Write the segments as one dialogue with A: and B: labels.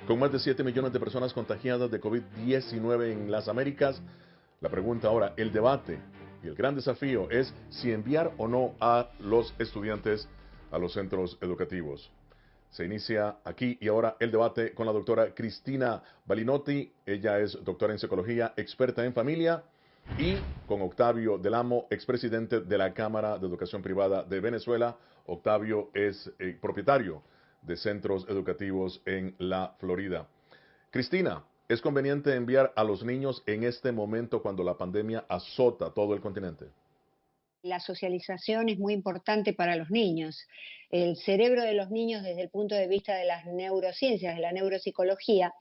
A: Con más de 7 millones de personas contagiadas de COVID-19 en las Américas, la pregunta ahora, el debate y el gran desafío es si enviar o no a los estudiantes a los centros educativos. Se inicia aquí y ahora el debate con la doctora Cristina Balinotti. Ella es doctora en psicología, experta en familia, y con Octavio Del Amo, expresidente de la Cámara de Educación Privada de Venezuela. Octavio es propietario de centros educativos en la Florida. Cristina, ¿es conveniente enviar a los niños en este momento cuando la pandemia azota todo el continente?
B: La socialización es muy importante para los niños. El cerebro de los niños, desde el punto de vista de las neurociencias, de la neuropsicología,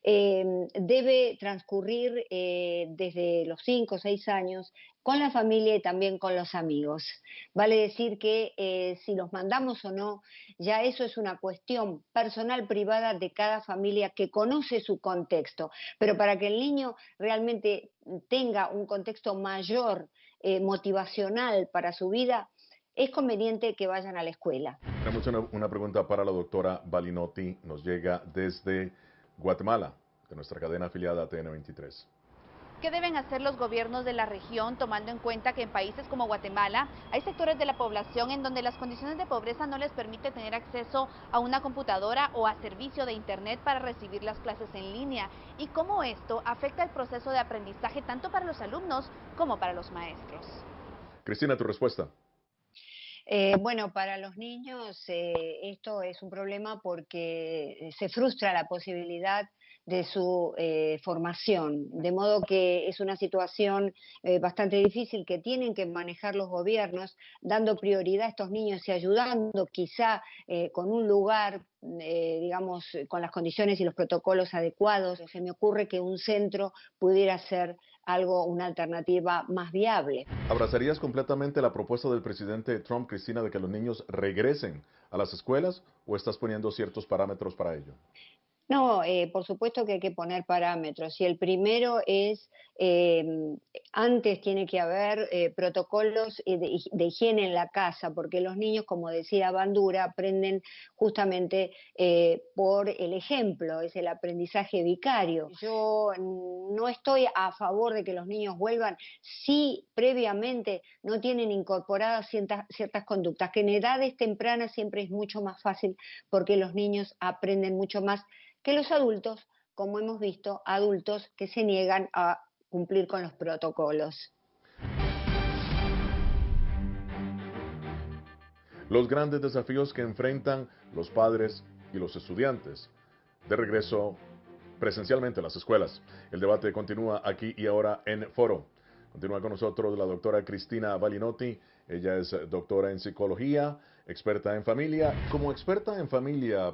B: debe transcurrir desde los 5 o 6 años con la familia y también con los amigos. Vale decir que si los mandamos o no, ya eso es una cuestión personal, privada de cada familia que conoce su contexto. Pero para que el niño realmente tenga un contexto mayor, motivacional para su vida, es conveniente que vayan a la escuela.
A: Tenemos una pregunta para la doctora Balinotti. Nos llega desde Guatemala, de nuestra cadena afiliada TN23.
C: ¿Qué deben hacer los gobiernos de la región, tomando en cuenta que en países como Guatemala hay sectores de la población en donde las condiciones de pobreza no les permite tener acceso a una computadora o a servicio de internet para recibir las clases en línea? ¿Y cómo esto afecta el proceso de aprendizaje tanto para los alumnos como para los maestros?
A: Cristina, tu respuesta.
B: Bueno, para los niños esto es un problema porque se frustra la posibilidad de su formación, de modo que es una situación bastante difícil que tienen que manejar los gobiernos, dando prioridad a estos niños y ayudando quizá con un lugar, digamos, con las condiciones y los protocolos adecuados. Se me ocurre que un centro pudiera ser algo, una alternativa más viable.
A: ¿Abrazarías completamente la propuesta del presidente Trump, Cristina, de que los niños regresen a las escuelas, o estás poniendo ciertos parámetros para ello?
B: No, por supuesto que hay que poner parámetros. Y el primero es, eh, antes tiene que haber protocolos de higiene en la casa, porque los niños, como decía Bandura, aprenden justamente por el ejemplo, es el aprendizaje vicario. Yo no estoy a favor de que los niños vuelvan si previamente no tienen incorporadas ciertas conductas, que en edades tempranas siempre es mucho más fácil porque los niños aprenden mucho más que los adultos, como hemos visto, adultos que se niegan a cumplir con los protocolos.
A: Los grandes desafíos que enfrentan los padres y los estudiantes de regreso presencialmente a las escuelas. El debate continúa aquí y ahora en Foro. Continúa con nosotros la doctora Cristina Balinotti. Ella es doctora en psicología, experta en familia. Como experta en familia,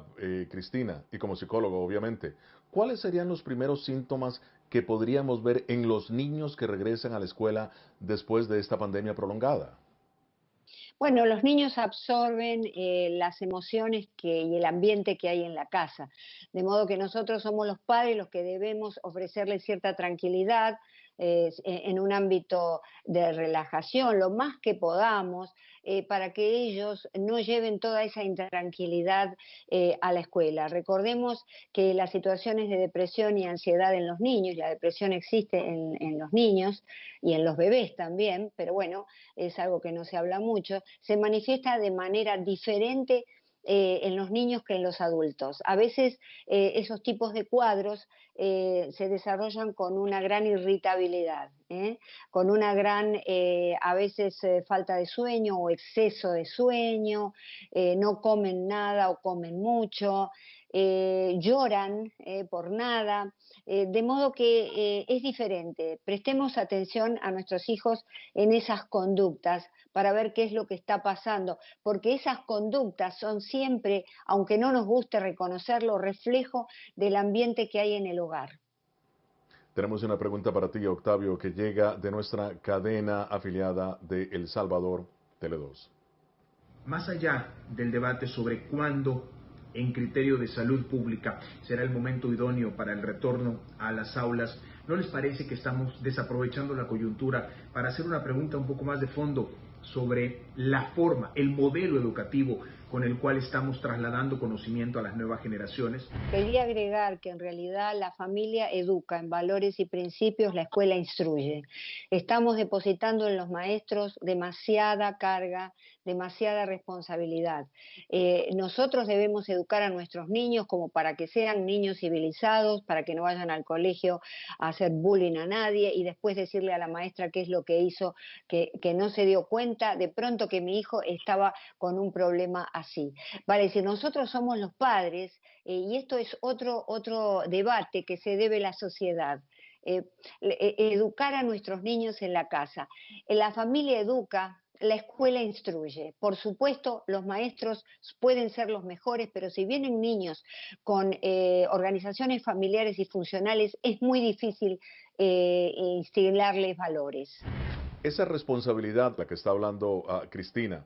A: Cristina, y como psicólogo, obviamente, ¿cuáles serían los primeros síntomas que podríamos ver en los niños que regresan a la escuela después de esta pandemia prolongada?
B: Bueno, los niños absorben las emociones y el ambiente que hay en la casa, de modo que nosotros somos los padres los que debemos ofrecerles cierta tranquilidad en un ámbito de relajación, lo más que podamos, para que ellos no lleven toda esa intranquilidad a la escuela. Recordemos que las situaciones de depresión y ansiedad en los niños, la depresión existe en los niños y en los bebés también, pero bueno, es algo que no se habla mucho, se manifiesta de manera diferente en los niños que en los adultos. A veces esos tipos de cuadros se desarrollan con una gran irritabilidad, con una gran, a veces, falta de sueño o exceso de sueño, no comen nada o comen mucho, lloran por nada, de modo que es diferente. Prestemos atención a nuestros hijos en esas conductas para ver qué es lo que está pasando, porque esas conductas son siempre, aunque no nos guste reconocerlo, reflejo del ambiente que hay en el hogar.
A: Tenemos una pregunta para ti, Octavio, que llega de nuestra cadena afiliada de El Salvador, Tele2.
D: Más allá del debate sobre cuándo, en criterio de salud pública, será el momento idóneo para el retorno a las aulas, ¿no les parece que estamos desaprovechando la coyuntura para hacer una pregunta un poco más de fondo? sobre la forma, el modelo educativo con el cual estamos trasladando conocimiento a las nuevas generaciones.
B: Quería agregar que en realidad la familia educa en valores y principios, la escuela instruye. Estamos depositando en los maestros demasiada carga, demasiada responsabilidad. Nosotros debemos educar a nuestros niños como para que sean niños civilizados, para que no vayan al colegio a hacer bullying a nadie y después decirle a la maestra qué es lo que hizo, que no se dio cuenta de pronto que mi hijo estaba con un problema así. Vale, decir, nosotros somos los padres y esto es otro debate que se debe a la sociedad. Educar a nuestros niños en la casa. La familia educa, la escuela instruye. Por supuesto, los maestros pueden ser los mejores, pero si vienen niños con organizaciones familiares y funcionales, es muy difícil instilarles valores.
A: Esa responsabilidad, la que está hablando Cristina,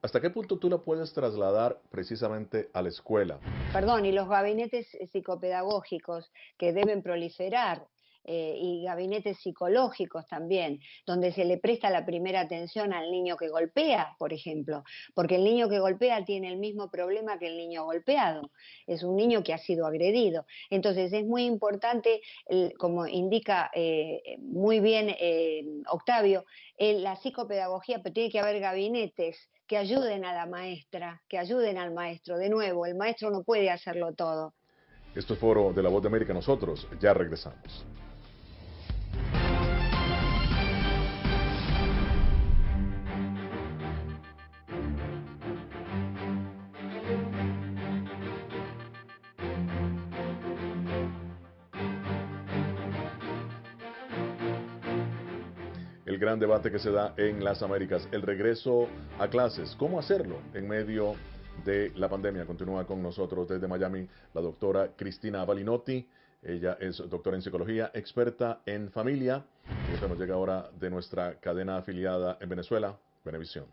A: ¿hasta qué punto tú la puedes trasladar precisamente a la escuela?
B: Perdón, y los gabinetes psicopedagógicos que deben proliferar, y gabinetes psicológicos también, donde se le presta la primera atención al niño que golpea, por ejemplo, porque el niño que golpea tiene el mismo problema que el niño golpeado, es un niño que ha sido agredido. Entonces es muy importante, como indica muy bien Octavio, la psicopedagogía, pero tiene que haber gabinetes que ayuden a la maestra, que ayuden al maestro. De nuevo, el maestro no puede hacerlo todo.
A: Esto es Foro de la Voz de América. Nosotros ya regresamos. El gran debate que se da en las Américas, el regreso a clases, ¿cómo hacerlo en medio de la pandemia? Continúa con nosotros desde Miami la doctora Cristina Balinotti. Ella es doctora en psicología, experta en familia. Y esto nos llega ahora de nuestra cadena afiliada en Venezuela, Venevisión.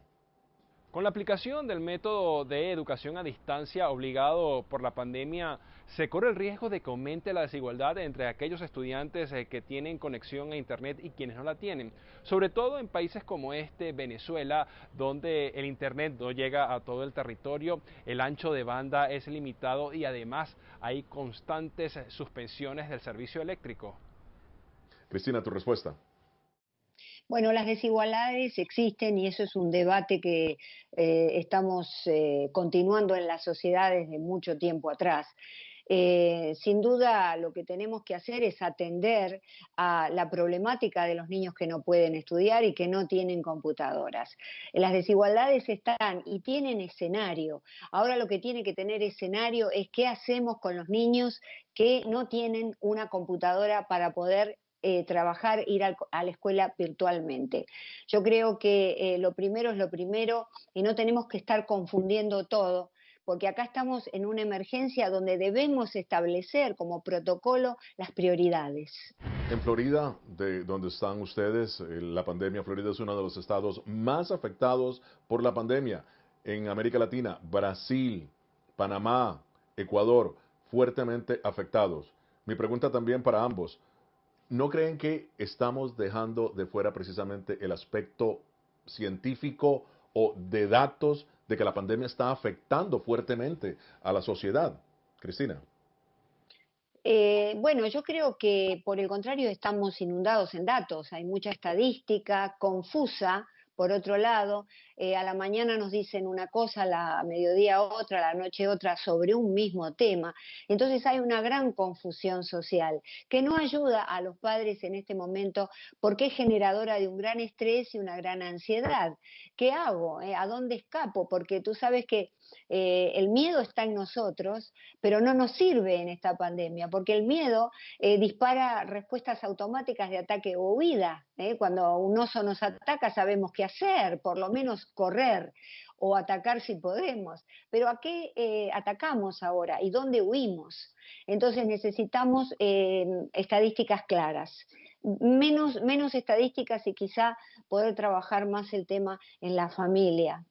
E: Con la aplicación del método de educación a distancia obligado por la pandemia, se corre el riesgo de que aumente la desigualdad entre aquellos estudiantes que tienen conexión a Internet y quienes no la tienen, sobre todo en países como Venezuela, donde el Internet no llega a todo el territorio, el ancho de banda es limitado y además hay constantes suspensiones del servicio eléctrico.
A: Cristina, tu respuesta.
B: Bueno, las desigualdades existen y eso es un debate que estamos continuando en la sociedad desde mucho tiempo atrás. Sin duda lo que tenemos que hacer es atender a la problemática de los niños que no pueden estudiar y que no tienen computadoras. Las desigualdades están y tienen escenario. Ahora lo que tiene que tener escenario es qué hacemos con los niños que no tienen una computadora para poder trabajar, ir a la escuela virtualmente. Yo creo que lo primero es lo primero y no tenemos que estar confundiendo todo, porque acá estamos en una emergencia donde debemos establecer como protocolo las prioridades.
A: En Florida, de donde están ustedes, la pandemia, Florida es uno de los estados más afectados por la pandemia. En América Latina, Brasil, Panamá, Ecuador, fuertemente afectados. Mi pregunta también para ambos. ¿No creen que estamos dejando de fuera precisamente el aspecto científico o de datos de que la pandemia está afectando fuertemente a la sociedad? Cristina.
B: Bueno, yo creo que por el contrario estamos inundados en datos, hay mucha estadística confusa. Por otro lado, a la mañana nos dicen una cosa, a la mediodía otra, a la noche otra, sobre un mismo tema. Entonces hay una gran confusión social que no ayuda a los padres en este momento porque es generadora de un gran estrés y una gran ansiedad. ¿Qué hago? ¿A dónde escapo? Porque tú sabes que el miedo está en nosotros, pero no nos sirve en esta pandemia, porque el miedo dispara respuestas automáticas de ataque o huida. Cuando un oso nos ataca sabemos qué hacer, por lo menos correr o atacar si podemos. Pero ¿a qué atacamos ahora? ¿Y dónde huimos? Entonces necesitamos estadísticas claras. Menos estadísticas y quizá poder trabajar más el tema en la familia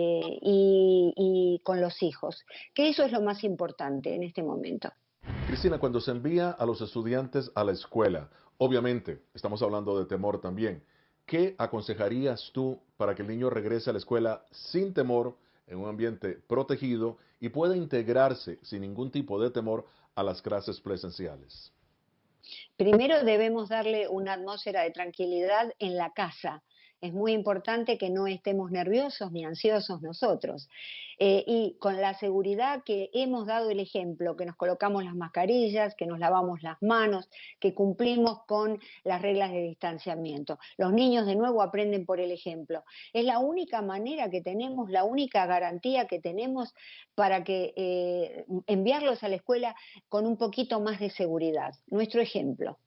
B: y con los hijos, que eso es lo más importante en este momento.
A: Cristina, cuando se envía a los estudiantes a la escuela, obviamente estamos hablando de temor también, ¿qué aconsejarías tú para que el niño regrese a la escuela sin temor, en un ambiente protegido y pueda integrarse sin ningún tipo de temor a las clases presenciales?
B: Primero debemos darle una atmósfera de tranquilidad en la casa. Es muy importante que no estemos nerviosos ni ansiosos nosotros. Y con la seguridad que hemos dado el ejemplo, que nos colocamos las mascarillas, que nos lavamos las manos, que cumplimos con las reglas de distanciamiento. Los niños de nuevo aprenden por el ejemplo. Es la única manera que tenemos, la única garantía que tenemos para que enviarlos a la escuela con un poquito más de seguridad. Nuestro ejemplo.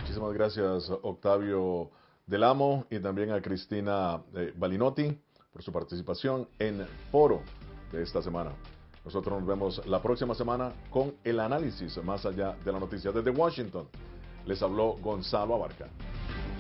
A: Muchísimas gracias, Octavio Del Amo, y también a Cristina Balinotti por su participación en Foro de esta semana. Nosotros nos vemos la próxima semana con el análisis más allá de la noticia. Desde Washington les habló Gonzalo Abarca.